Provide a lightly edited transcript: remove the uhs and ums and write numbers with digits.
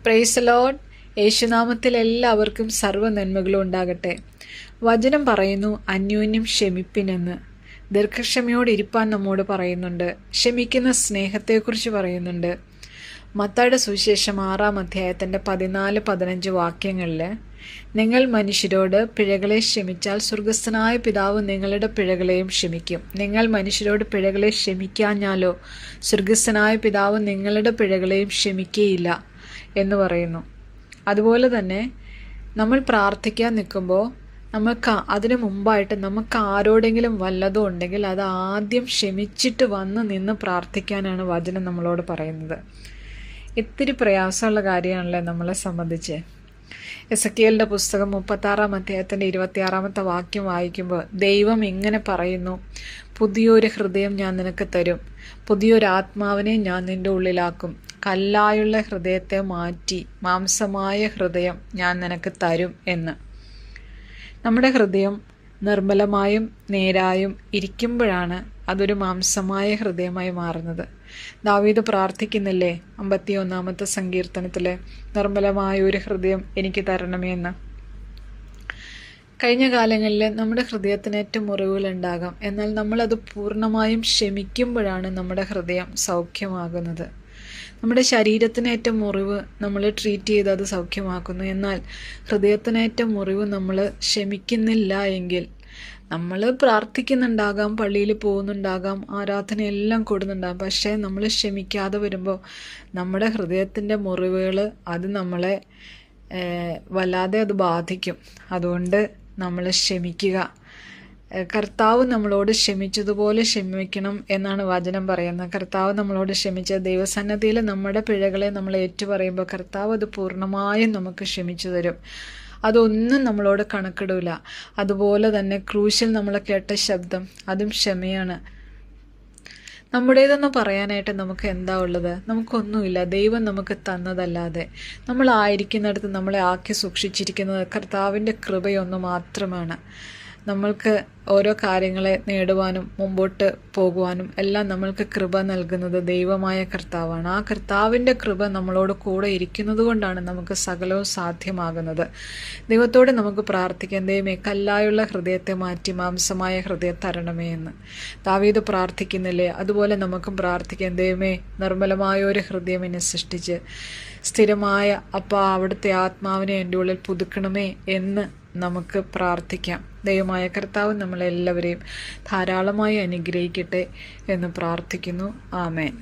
Praise the Lord. യേശുനാമത്തിൽ എല്ലാവർക്കും സർവ്വ നന്മകളും ഉണ്ടാകട്ടെ. വചനം പറയുന്നു അന്യോന്യം ക്ഷമിപ്പിനെന്ന്. ദീർഘക്ഷമയോടെ ഇരിപ്പാൻ നമ്മോട് പറയുന്നുണ്ട്. ക്ഷമിക്കുന്ന സ്നേഹത്തെക്കുറിച്ച് പറയുന്നുണ്ട്. മത്തായിയുടെ സുവിശേഷം 6-ാം അധ്യായത്തിൻ്റെ 14-15 വാക്യങ്ങളിൽ നിങ്ങൾ മനുഷ്യരോട് പിഴകളെ ക്ഷമിച്ചാൽ സ്വർഗസ്ഥനായ പിതാവ് നിങ്ങളുടെ പിഴകളെയും ക്ഷമിക്കും. നിങ്ങൾ മനുഷ്യരോട് പിഴകളെ ക്ഷമിക്കാഞ്ഞാലോ സ്വർഗസ്ഥനായ പിതാവ് നിങ്ങളുടെ പിഴകളെയും ക്ഷമിക്കുകയില്ല എന്ന് പറയുന്നു. അതുപോലെ തന്നെ നമ്മൾ പ്രാർത്ഥിക്കാൻ നിൽക്കുമ്പോൾ അതിനു മുമ്പായിട്ട് നമുക്ക് ആരോടെങ്കിലും വല്ലതും ഉണ്ടെങ്കിൽ അത് ആദ്യം ക്ഷമിച്ചിട്ട് വന്ന് നിന്ന് പ്രാർത്ഥിക്കാനാണ് വചനം നമ്മളോട് പറയുന്നത്. ഇത്തിരി പ്രയാസമുള്ള കാര്യമാണല്ലേ നമ്മളെ സംബന്ധിച്ച്. എസെക്കിയേലിൻ്റെ പുസ്തകം 36-ാം അധ്യായത്തിൻ്റെ 26-ാമത്തെ വാക്യം വായിക്കുമ്പോൾ ദൈവം ഇങ്ങനെ പറയുന്നു, പുതിയൊരു ഹൃദയം ഞാൻ നിനക്ക് തരും, പുതിയൊരു ആത്മാവിനെ ഞാൻ നിൻ്റെ ഉള്ളിലാക്കും, കല്ലായുള്ള ഹൃദയത്തെ മാറ്റി മാംസമായ ഹൃദയം ഞാൻ നിനക്ക് തരും എന്ന്. നമ്മുടെ ഹൃദയം നിർമ്മലമായും നേരായും ഇരിക്കുമ്പോഴാണ് അതൊരു മാംസമായ ഹൃദയമായി മാറുന്നത്. ദാവീദ് പ്രാർത്ഥിക്കുന്നില്ലേ 51-ാമത്തെ സങ്കീർത്തനത്തിലെ നിർമ്മലമായ ഒരു ഹൃദയം എനിക്ക് തരണമേ എന്ന്. കഴിഞ്ഞ കാലങ്ങളിൽ നമ്മുടെ ഹൃദയത്തിനേറ്റ മുറിവുകളുണ്ടാകാം. എന്നാൽ നമ്മളത് പൂർണ്ണമായും ക്ഷമിക്കുമ്പോഴാണ് നമ്മുടെ ഹൃദയം സൗഖ്യമാകുന്നത്. നമ്മുടെ ശരീരത്തിനേറ്റ മുറിവ് നമ്മൾ ട്രീറ്റ് ചെയ്ത് അത് സൗഖ്യമാക്കുന്നു. എന്നാൽ ഹൃദയത്തിനേറ്റ മുറിവ് നമ്മൾ ക്ഷമിക്കുന്നില്ല എങ്കിൽ, നമ്മൾ പ്രാർത്ഥിക്കുന്നുണ്ടാകാം, പള്ളിയിൽ പോകുന്നുണ്ടാകാം, ആരാധനയെല്ലാം കൂടുന്നുണ്ടാകാം, പക്ഷേ നമ്മൾ ക്ഷമിക്കാതെ വരുമ്പോൾ നമ്മുടെ ഹൃദയത്തിൻ്റെ മുറിവുകൾ അത് നമ്മളെ വല്ലാതെ അത് ബാധിക്കും. അതുകൊണ്ട് നമ്മൾ ക്ഷമിക്കുക. കർത്താവ് നമ്മളോട് ക്ഷമിച്ചതുപോലെ ക്ഷമിക്കണം എന്നാണ് വചനം പറയുന്നത്. കർത്താവ് നമ്മളോട് ക്ഷമിച്ച ദൈവസന്നിധിയിൽ നമ്മുടെ പിഴകളെ നമ്മൾ ഏറ്റുപറയുമ്പോൾ കർത്താവ് അത് പൂർണ്ണമായും നമുക്ക് ക്ഷമിച്ചു തരും. അതൊന്നും നമ്മളോട് കണക്കിടില്ല. അതുപോലെ തന്നെ ക്രൂശിൽ നമ്മൾ കേട്ട ശബ്ദം അതും ക്ഷമയാണ്. നമ്മുടേതെന്ന് പറയാനായിട്ട് നമുക്ക് എന്താ ഉള്ളത്? നമുക്കൊന്നുമില്ല. ദൈവം നമുക്ക് തന്നതല്ലാതെ. നമ്മളായിരിക്കുന്നിടത്ത് നമ്മളെ ആക്കി സൂക്ഷിച്ചിരിക്കുന്നത് കർത്താവിൻ്റെ കൃപയൊന്നു മാത്രമാണ്. നമ്മൾക്ക് ഓരോ കാര്യങ്ങളെ നേടുവാനും മുമ്പോട്ട് പോകുവാനും എല്ലാം നമ്മൾക്ക് കൃപ നൽകുന്നത് ദൈവമായ കർത്താവാണ്. ആ കർത്താവിൻ്റെ കൃപ നമ്മളോട് കൂടെ ഇരിക്കുന്നത് കൊണ്ടാണ് നമുക്ക് സകലവും സാധ്യമാകുന്നത്. ദൈവത്തോട് നമുക്ക് പ്രാർത്ഥിക്കാം, ദൈവമേ കല്ലായുള്ള ഹൃദയത്തെ മാറ്റി മാംസമായ ഹൃദയം തരണമേ എന്ന്. ദാവീദ് പ്രാർത്ഥിക്കുന്നില്ലേ? അതുപോലെ നമുക്കും പ്രാർത്ഥിക്കാം, ദൈവമേ നിർമ്മലമായ ഒരു ഹൃദയം എന്നെ സൃഷ്ടിച്ച് സ്ഥിരമായ അവിടുത്തെ ആത്മാവിനെ എൻ്റെ ഉള്ളിൽ പുതുക്കണമേ എന്ന് നമുക്ക് പ്രാർത്ഥിക്കാം. ദൈവമായ കർത്താവ് നമ്മളെല്ലാവരെയും ധാരാളമായി അനുഗ്രഹിക്കട്ടെ എന്ന് പ്രാർത്ഥിക്കുന്നു. ആമേൻ.